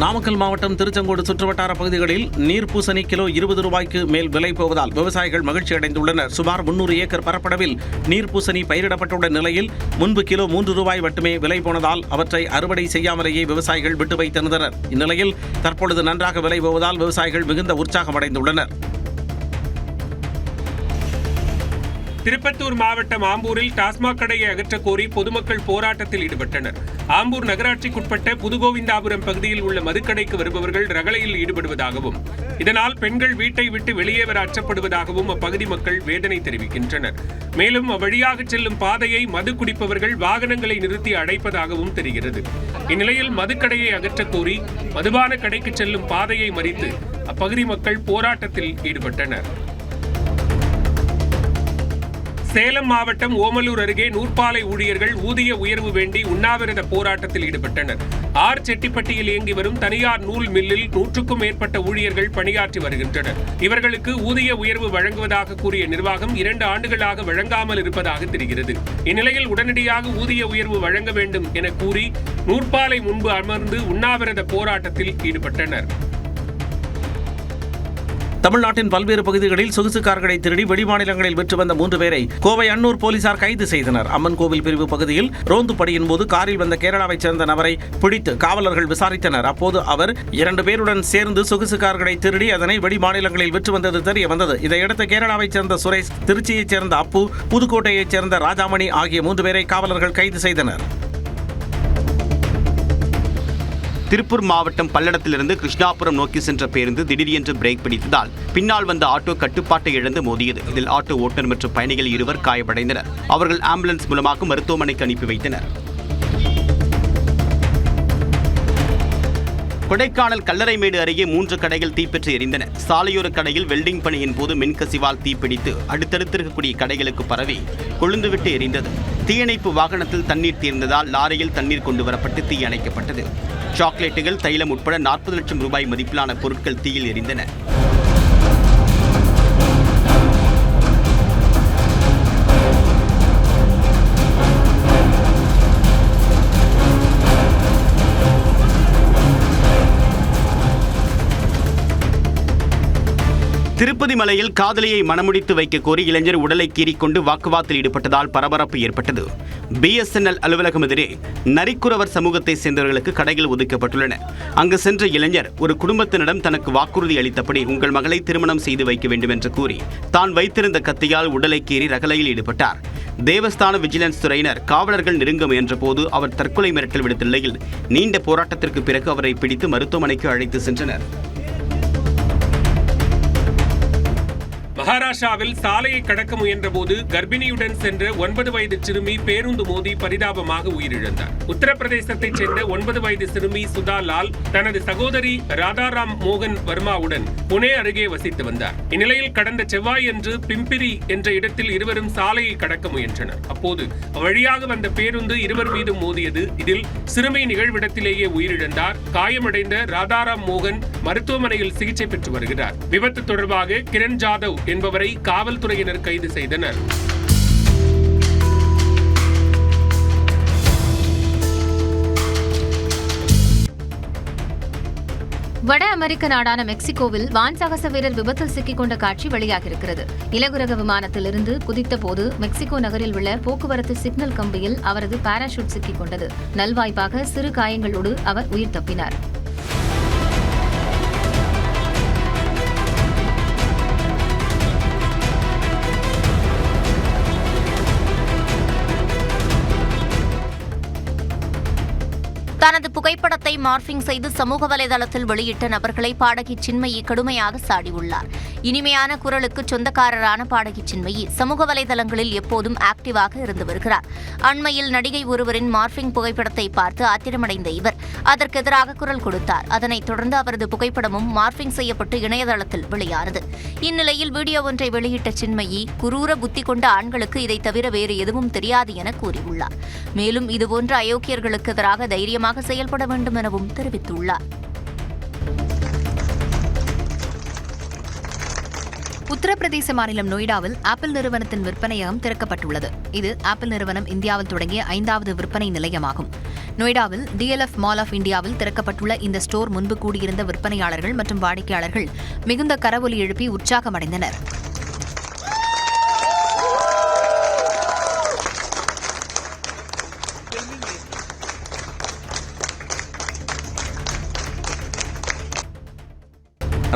நாமக்கல் மாவட்டம் திருச்செங்கோடு சுற்றுவட்டார பகுதிகளில் நீர்ப்பூசணி கிலோ 20 ரூபாய்க்கு மேல் விலை போவதால் விவசாயிகள் மகிழ்ச்சி அடைந்துள்ளனர். சுமார் 300 ஏக்கர் பரப்பளவில் நீர்ப்பூசணி பயிரிடப்பட்டுள்ள நிலையில் முன்பு கிலோ 3 ரூபாய் மட்டுமே விலை போனதால் அவற்றை அறுவடை செய்யாமலேயே விவசாயிகள் விட்டு வைத்திருந்தனர். இந்நிலையில் தற்பொழுது நன்றாக விலை போவதால் விவசாயிகள் மிகுந்த உற்சாகம் அடைந்துள்ளனர். திருப்பத்தூர் மாவட்டம் ஆம்பூரில் டாஸ்மாக் கடையை அகற்ற கோரி பொதுமக்கள் போராட்டத்தில் ஈடுபட்டனர். ஆம்பூர் நகராட்சிக்குட்பட்ட புதுகோவிந்தாபுரம் பகுதியில் உள்ள மதுக்கடைக்கு வருபவர்கள் ரகளையில் ஈடுபடுவதாகவும், இதனால் பெண்கள் வீட்டை விட்டு வெளியே வர அச்சப்படுவதாகவும் அப்பகுதி மக்கள் வேதனை தெரிவிக்கின்றனர். மேலும் அவ்வழியாக செல்லும் பாதையை மது குடிப்பவர்கள் வாகனங்களை நிறுத்தி அடைப்பதாகவும் தெரிகிறது. இந்நிலையில் மதுக்கடையை அகற்ற கோரி மதுபான கடைக்கு செல்லும் பாதையை மறித்து அப்பகுதி மக்கள் போராட்டத்தில் ஈடுபட்டனர். சேலம் மாவட்டம் ஓமலூர் அருகே நூற்பாலை ஊழியர்கள் ஊதிய உயர்வு வேண்டி உண்ணாவிரத போராட்டத்தில் ஈடுபட்டனர். செட்டிப்பட்டியில் இயங்கி வரும் தனியார் நூல் மில்லில் 100க்கும் மேற்பட்ட ஊழியர்கள் பணியாற்றி வருகின்றனர். இவர்களுக்கு ஊதிய உயர்வு வழங்குவதாக கூறிய நிர்வாகம் 2 ஆண்டுகளாக வழங்காமல் இருப்பதாக தெரிகிறது. இந்நிலையில் உடனடியாக ஊதிய உயர்வு வழங்க வேண்டும் என கூறி நூற்பாலை முன்பு அமர்ந்து உண்ணாவிரத போராட்டத்தில் ஈடுபட்டனர். தமிழ்நாட்டின் பல்வேறு பகுதிகளில் சொகுசு கார்களை திருடி வெளிமாநிலங்களில் விற்று வந்த 3 பேரை கோவை அன்னூர் போலீசார் கைது செய்தனர். அம்மன் கோவில் பிரிவு பகுதியில் ரோந்து பணியின் போது காரில் வந்த கேரளாவைச் சேர்ந்த நபரை பிடித்து காவலர்கள் விசாரித்தனர். அப்போது அவர் 2 பேருடன் சேர்ந்து சொகுசு கார்களை திருடி அதனை வெளிமாநிலங்களில் விற்று வந்தது தெரிய வந்தது. இதையடுத்து கேரளாவைச் சேர்ந்த சுரேஷ், திருச்சியைச் சேர்ந்த அப்பு, புதுக்கோட்டையைச் சேர்ந்த ராஜாமணி ஆகிய 3 பேரை காவலர்கள் கைது செய்தனர். திருப்பூர் மாவட்டம் பல்லடத்திலிருந்து கிருஷ்ணாபுரம் நோக்கி சென்ற பேருந்து திடீரென்று பிரேக் பிடித்ததால் பின்னால் வந்த ஆட்டோ கட்டுப்பாட்டை இழந்து மோதியது. இதில் ஆட்டோ ஓட்டுநர் மற்றும் பயணிகள் 2 காயமடைந்தனர். அவர்கள் ஆம்புலன்ஸ் மூலமாக மருத்துவமனைக்கு அனுப்பி வைத்தனர். கொடைக்கானல் கல்லறைமேடு அருகே 3 கடைகள் தீப்பற்றி எரிந்தன. சாலையோர கடையில் வெல்டிங் பணியின் போது மின்கசிவால் தீப்பிடித்து அடுத்தடுத்து இருக்கக்கூடிய கடைகளுக்கு பரவி கொழுந்துவிட்டு எரிந்தது. தீயணைப்பு வாகனத்தில் தண்ணீர் தீர்ந்ததால் லாரியில் தண்ணீர் கொண்டு வரப்பட்டு தீ அணைக்கப்பட்டது. சாக்லேட்டுகள், தைலம் உட்பட 40 லட்சம் ரூபாய் மதிப்பிலான பொருட்கள் தீயில் எரிந்தன. திருப்பதி மலையில் காதலியை மணமுடித்து வைக்க கோரி இளைஞர் உடலை கீறிக்கொண்டு வாக்குவாதத்தில் ஈடுபட்டதால் பரபரப்பு ஏற்பட்டது. BSNL அலுவலகம் எதிரே நரிக்குறவர் சமூகத்தை சேர்ந்தவர்களுக்கு கடைகள் ஒதுக்கப்பட்டுள்ளன. அங்கு சென்ற இளைஞர் ஒரு குடும்பத்தினரிடம் தனக்கு வாக்குறுதி அளித்தபடி உங்கள் மகளை திருமணம் செய்து வைக்க வேண்டும் என்று கூறி தான் வைத்திருந்த கத்தியால் உடலை கீறி ரகளையில் ஈடுபட்டார். தேவஸ்தான விஜிலன்ஸ் துறையினர் காவலர்கள் நெருங்க முயன்ற போது அவர் தற்கொலை மிரட்டல் விடுத்த நிலையில் நீண்ட போராட்டத்திற்கு பிறகு அவரை பிடித்து மருத்துவமனைக்கு அழைத்து சென்றனர். மகாராஷ்டிராவில் சாலையை கடக்க முயன்றபோது கர்ப்பிணியுடன் சென்ற 9 வயது சிறுமி பேருந்து மோதி பரிதாபமாக உயிரிழந்தார். உத்தரப்பிரதேசத்தைச் சேர்ந்த 9 வயது சிறுமி சுதா லால் தனது சகோதரி ராதாராம் மோகன் வர்மாவுடன் புனே அருகே வசித்து வந்தார். இந்நிலையில் கடந்த செவ்வாயன்று பிம்பிரி என்ற இடத்தில் இருவரும் சாலையை கடக்க முயன்றனர். அப்போது வழியாக வந்த பேருந்து இருவர் மீதும் மோதியது. இதில் சிறுமி நிகழ்விடத்திலேயே உயிரிழந்தார். காயமடைந்த ராதாராம் மோகன் மருத்துவமனையில் சிகிச்சை பெற்று வருகிறார். விபத்து தொடர்பாக கிரண் ஜாதவ் என்பவரை காவல்துறையினர் கைது செய்தனர். வட அமெரிக்க நாடான மெக்சிகோவில் வான்சாகச வீரர் விபத்தில் சிக்கிக் கொண்ட காட்சி வெளியாகியிருக்கிறது. இலகுரக விமானத்திலிருந்து குதித்த போது மெக்சிகோ நகரில் உள்ள போக்குவரத்து சிக்னல் கம்பியில் அவரது பாராசூட் சிக்கிக் கொண்டது. நல்வாய்ப்பாக சிறு காயங்களோடு அவர் உயிர் தப்பினார். தனது புகைப்படத்தை மார்பிங் செய்து சமூக வலைதளத்தில் வெளியிட்ட நபர்களை பாடகி சின்மயி கடுமையாக சாடியுள்ளார். இனிமையான குரலுக்கு சொந்தக்காரரான பாடகி சின்மயி சமூக வலைதளங்களில் எப்போதும் ஆக்டிவாக இருந்து வருகிறார். அண்மையில் நடிகை ஒருவரின் மார்பிங் புகைப்படத்தை பார்த்து ஆத்திரமடைந்த இவர் அதற்கு எதிராக குரல் கொடுத்தார். அதனைத் தொடர்ந்து அவரது புகைப்படமும் மார்பிங் செய்யப்பட்டு இணையதளத்தில் வெளியானது. இந்நிலையில் வீடியோ ஒன்றை வெளியிட்ட சின்மயி குரூர புத்தி கொண்ட ஆண்களுக்கு இதை தவிர வேறு எதுவும் தெரியாது என கூறியுள்ளார். மேலும் இதுபோன்ற அயோக்கியர்களுக்கு எதிராக தைரியமாக செயல்பட வேண்டும் எனவும் தெரிவித்துள்ளார். உத்தரப்பிரதேச மாநிலம் நொய்டாவில் ஆப்பிள் நிறுவனத்தின் விற்பனையகம் திறக்கப்பட்டுள்ளது. இது ஆப்பிள் நிறுவனம் இந்தியாவில் தொடங்கிய 5வது விற்பனை நிலையமாகும். நொய்டாவில் DLF மால் ஆஃப் இந்தியாவில் திறக்கப்பட்டுள்ள இந்த ஸ்டோர் முன்பு கூடியிருந்த விற்பனையாளர்கள் மற்றும் வாடிக்கையாளர்கள் மிகுந்த கரவொலி எழுப்பி உற்சாகமடைந்தனர்.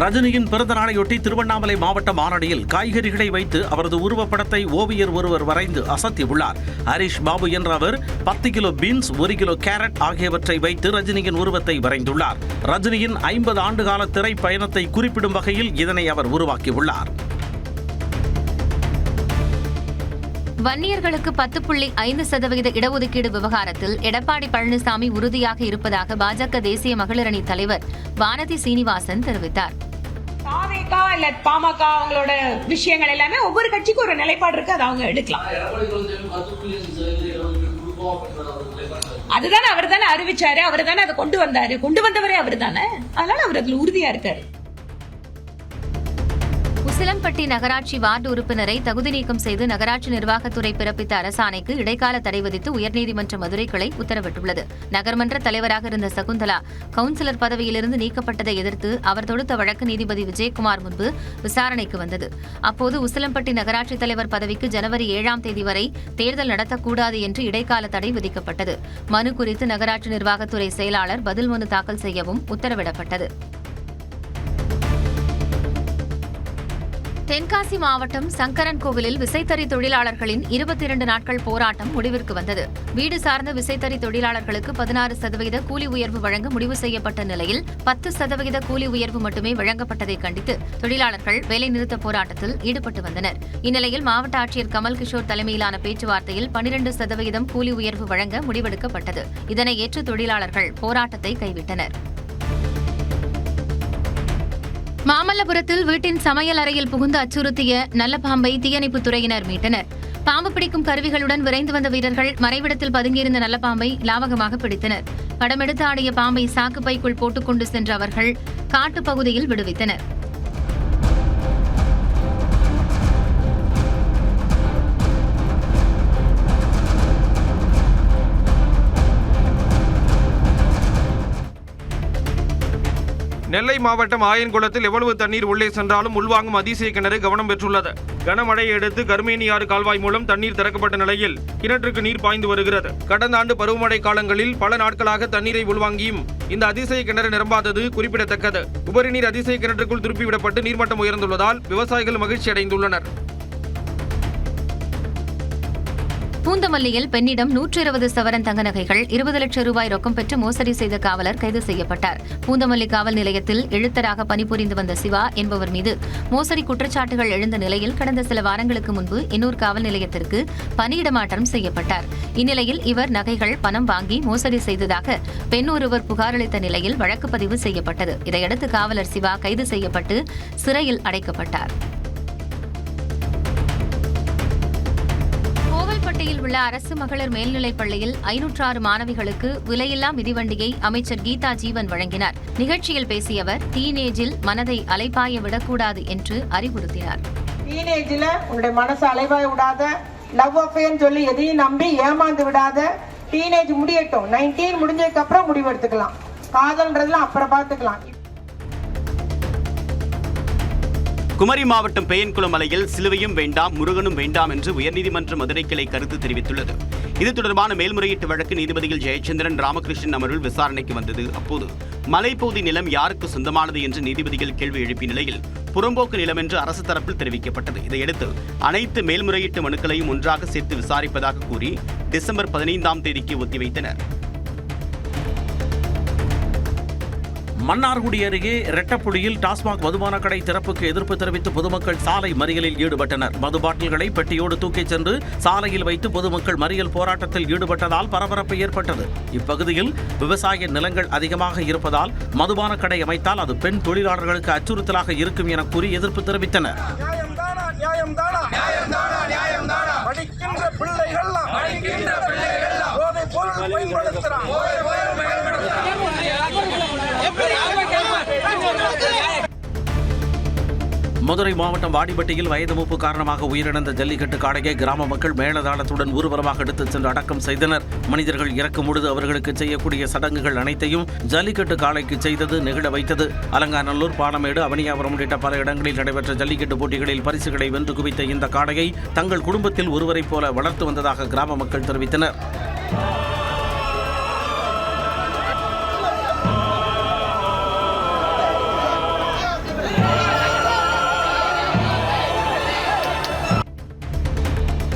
ரஜினியின் பிறந்த நாளையொட்டி திருவண்ணாமலை மாவட்ட மாரடியில் காய்கறிகளை வைத்து அவரது உருவப்படத்தை ஓவியர் ஒருவர் வரைந்து அசத்தியுள்ளார். ஹரிஷ் பாபு என்ற அவர் 10 கிலோ பீன்ஸ், 1 கிலோ கேரட் ஆகியவற்றை வைத்து ரஜினியின் உருவத்தை வரைந்துள்ளார். ரஜினியின் 50 ஆண்டுகால திரை பயணத்தை குறிப்பிடும் வகையில் இதனை அவர் உருவாக்கியுள்ளார். வன்னியர்களுக்கு 10.5% இடஒதுக்கீடு விவகாரத்தில் எடப்பாடி பழனிசாமி உறுதியாக இருப்பதாக பாஜக தேசிய மகளிர் அணி தலைவர் வானதி சீனிவாசன் தெரிவித்தார். தாவேகா இல்ல பாமக அவங்களோட விஷயங்கள் எல்லாமே ஒவ்வொரு கட்சிக்கும் ஒரு நிலைப்பாடு இருக்கு, அதை அவங்க எடுக்கலாம். அதுதானே அவர் தானே அறிவிச்சாரு, அவர் தானே அதை கொண்டு வந்தவரே அவர் தானே, அதனால அவர் அதுல உறுதியா இருக்காரு. உசிலம்பட்டி நகராட்சி வார்டு உறுப்பினரை தகுதி நீக்கம் செய்து நகராட்சி நிர்வாகத்துறை பிறப்பித்த அரசாணைக்கு இடைக்கால தடை விதித்து உயர்நீதிமன்ற மதுரை கிளை உத்தரவிட்டுள்ளது. நகர்மன்ற தலைவராக இருந்த சகுந்தலா கவுன்சிலர் பதவியிலிருந்து நீக்கப்பட்டதை எதிர்த்து அவர் தொடுத்த வழக்கு நீதிபதி விஜயகுமார் முன்பு விசாரணைக்கு வந்தது. அப்போது உசிலம்பட்டி நகராட்சி தலைவர் பதவிக்கு ஜனவரி 7ஆம் தேதி வரை தேர்தல் நடத்தக்கூடாது என்று இடைக்கால தடை விதிக்கப்பட்டது. மனு குறித்து நகராட்சி நிர்வாகத்துறை செயலாளர் பதில் மனு தாக்கல் செய்யவும் உத்தரவிடப்பட்டது. தென்காசி மாவட்டம் சங்கரன் கோவிலில் விசைத்தறி தொழிலாளர்களின் 22 நாட்கள் போராட்டம் முடிவிற்கு வந்தது. வீடு சார்ந்த விசைத்தறி தொழிலாளர்களுக்கு 16% கூலி உயர்வு வழங்க முடிவு செய்யப்பட்ட நிலையில் 10% கூலி உயர்வு மட்டுமே வழங்கப்பட்டதை கண்டித்து தொழிலாளர்கள் வேலைநிறுத்த போராட்டத்தில் ஈடுபட்டு வந்தனர். இந்நிலையில் மாவட்ட ஆட்சியர் கமல் கிஷோர் தலைமையிலான பேச்சுவார்த்தையில் 12% கூலி உயர்வு வழங்க முடிவெடுக்கப்பட்டது. இதனை ஏற்று தொழிலாளர்கள் போராட்டத்தை கைவிட்டனர். மாமல்லபுரத்தில் வீட்டின் சமையல் அறையில் புகுந்து அச்சுறுத்திய நல்ல பாம்பை தீயணைப்புத் துறையினர் மீட்டனர். பாம்பு பிடிக்கும் கருவிகளுடன் விரைந்து வந்த வீரர்கள் மறைவிடத்தில் பதுங்கியிருந்த நல்ல பாம்பை லாவகமாக பிடித்தனர். படமெடுத்து ஆடிய பாம்பை சாக்குப்பைக்குள் போட்டுக்கொண்டு சென்ற அவர்கள் காட்டுப்பகுதியில் விடுவித்தனர். நெல்லை மாவட்டம் ஆயன்குளத்தில் எவ்வளவு தண்ணீர் உள்ளே சென்றாலும் உள்வாங்கும் அதிசய கிணறு கவனம் பெற்றுள்ளது. கனமழையை அடுத்து கர்மேனி ஆறு கால்வாய் மூலம் தண்ணீர் திறக்கப்பட்ட நிலையில் கிணற்றுக்கு நீர் பாய்ந்து வருகிறது. கடந்த ஆண்டு பருவமழை காலங்களில் பல நாட்களாக தண்ணீரை உள்வாங்கியும் இந்த அதிசய கிணறு நிரம்பாதது குறிப்பிடத்தக்கது. உபரி நீர் அதிசய கிணற்றுக்குள் திருப்பிவிடப்பட்டு நீர்மட்டம் உயர்ந்துள்ளதால் விவசாயிகள் மகிழ்ச்சி அடைந்துள்ளனர். பூந்தமல்லியில் பெண்ணிடம் 120 சவரன் தங்க நகைகள் 20 லட்சம் ரூபாய் ரொக்கம் பெற்று மோசடி செய்த காவலர் கைது செய்யப்பட்டார். பூந்தமல்லி காவல் நிலையத்தில் எழுத்தராக பணிபுரிந்து வந்த சிவா என்பவர் மீது மோசடி குற்றச்சாட்டுகள் எழுந்த நிலையில் கடந்த சில வாரங்களுக்கு முன்பு எண்ணூர் காவல் நிலையத்திற்கு பணியிடமாற்றம் செய்யப்பட்டார். இந்நிலையில் இவர் நகைகள் பணம் வாங்கி மோசடி செய்ததாக பெண் ஒருவர் புகார் அளித்த நிலையில் வழக்கு பதிவு செய்யப்பட்டது. இதையடுத்து காவலர் சிவா கைது செய்யப்பட்டு சிறையில் அடைக்கப்பட்டார். கோவில்பட்டியில் உள்ள அரசு மகளிர் மேல்நிலைப் பள்ளியில் 506 மாணவிகளுக்கு விலையில்லா மிதிவண்டியை அமைச்சர் கீதா ஜீவன் வழங்கினார். நிகழ்ச்சியில் பேசிய அவர் டீனேஜில் மனதை அலைபாய விடக்கூடாது என்று அறிவுறுத்தினார். டீனேஜில் உங்களுடைய மனசை அலைபாய விடாத, லவ் அஃபேர்னு சொல்லி எதையும் நம்பி ஏமாந்து விடாத. டீனேஜ் முடியட்டும், 19 முடிஞ்சதுக்கு அப்புறம் முடிவு எடுத்துக்கலாம். காதல்ன்றதுலாம் அப்புறம் பார்த்துக்கலாம். குமரி மாவட்டம் பெயன்குளம் மலையில் சிலுவையும் வேண்டாம் முருகனும் வேண்டாம் என்று உயர்நீதிமன்ற மதுரை கிளை கருத்து தெரிவித்துள்ளது. இது தொடர்பான மேல்முறையீட்டு வழக்கு நீதிபதிகள் ஜெயச்சந்திரன், ராமகிருஷ்ணன் அமர்வில் விசாரணைக்கு வந்தது. அப்போது மலைப்பகுதி நிலம் யாருக்கு சொந்தமானது என்று நீதிபதிகள் கேள்வி எழுப்பிய நிலையில் புறம்போக்கு நிலம் என்று அரசு தரப்பில் தெரிவிக்கப்பட்டது. இதையடுத்து அனைத்து மேல்முறையீட்டு மனுக்களையும் ஒன்றாக சேர்த்து விசாரிப்பதாக கூறி டிசம்பர் 15ஆம் தேதிக்கு ஒத்திவைத்தனர். மன்னார்குடி அருகே ரெட்டப்புலியில் டாஸ்மாக் மதுபான கடை திறப்புக்கு எதிர்ப்பு தெரிவித்து பொதுமக்கள் சாலை மறியலில் ஈடுபட்டனர். மது பாட்டில்களை பெட்டியோடு தூக்கிச் சென்று சாலையில் வைத்து பொதுமக்கள் மறியல் போராட்டத்தில் ஈடுபட்டதால் பரபரப்பு ஏற்பட்டது. இப்பகுதியில் விவசாய நிலங்கள் அதிகமாக இருப்பதால் மதுபான கடை அமைத்தால் அது பெண் தொழிலாளர்களுக்கு அச்சுறுத்தலாக இருக்கும் என கூறி எதிர்ப்பு தெரிவித்தனர். மதுரை மாவட்டம் வாடிப்பட்டியில் வயது மூப்பு காரணமாக உயிரிழந்த ஜல்லிக்கட்டு காளையை கிராம மக்கள் மேளதாளத்துடன் ஊர்வலமாக எடுத்துச் சென்று அடக்கம் செய்தனர். மனிதர்கள் இறக்கும் பொழுது அவர்களுக்கு செய்யக்கூடிய சடங்குகள் அனைத்தையும் ஜல்லிக்கட்டு காளைக்கு செய்தது நெகிழ வைத்தது. அலங்காநல்லூர், பாலமேடு, அவனியாபுரம் உள்ளிட்ட பல இடங்களில் நடைபெற்ற ஜல்லிக்கட்டு போட்டிகளில் பரிசுகளை வென்று குவித்த இந்த காளையை தங்கள் குடும்பத்தில் ஒருவரைப் போல வளர்த்து வந்ததாக கிராம மக்கள் தெரிவித்தனர்.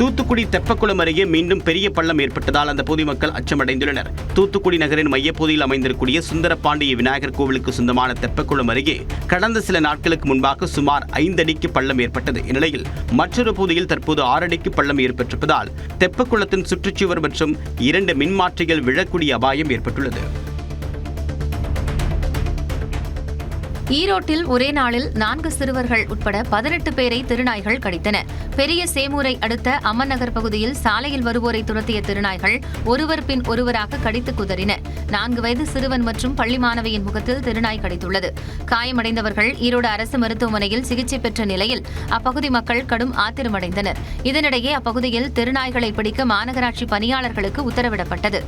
தூத்துக்குடி தெப்பக்குளம் அருகே மீண்டும் பெரிய பள்ளம் ஏற்பட்டதால் அந்த பொதுமக்கள் அச்சமடைந்துள்ளனர். தூத்துக்குடி நகரின் மையப்பகுதியில் அமைந்திருக்கூடிய சுந்தரபாண்டிய விநாயகர் கோவிலுக்கு சொந்தமான தெப்பக்குளம் அருகே கடந்த சில நாட்களுக்கு முன்பாக சுமார் 5 அடிக்கு பள்ளம் ஏற்பட்டது. இந்நிலையில் மற்றொரு பகுதியில் தற்போது 6 அடிக்கு பள்ளம் ஏற்பட்டிருப்பதால் தெப்பக்குளத்தின் சுற்றுச்சுவர் மற்றும் 2 மின்மாற்றிகள் விழக்கூடிய அபாயம் ஏற்பட்டுள்ளது. ஈரோட்டில் ஒரே நாளில் 4 சிறுவர்கள் உட்பட 18 பேரை திருநாய்கள் கடித்தன. பெரிய சேமூரை அடுத்த அம்மன் நகர் பகுதியில் சாலையில் வருவோரை துரத்திய திருநாய்கள் ஒருவர் பின் ஒருவராக கடித்து குதறின. 4 வயது சிறுவன் மற்றும் பள்ளி மாணவியின் முகத்தில் திருநாய் கடித்துள்ளது. காயமடைந்தவர்கள் ஈரோடு அரசு மருத்துவமனையில் சிகிச்சை பெற்ற நிலையில் அப்பகுதி மக்கள் கடும் ஆத்திரமடைந்தனர். இதனிடையே அப்பகுதியில் திருநாய்களை பிடிக்க மாநகராட்சி பணியாளர்களுக்கு உத்தரவிடப்பட்டது.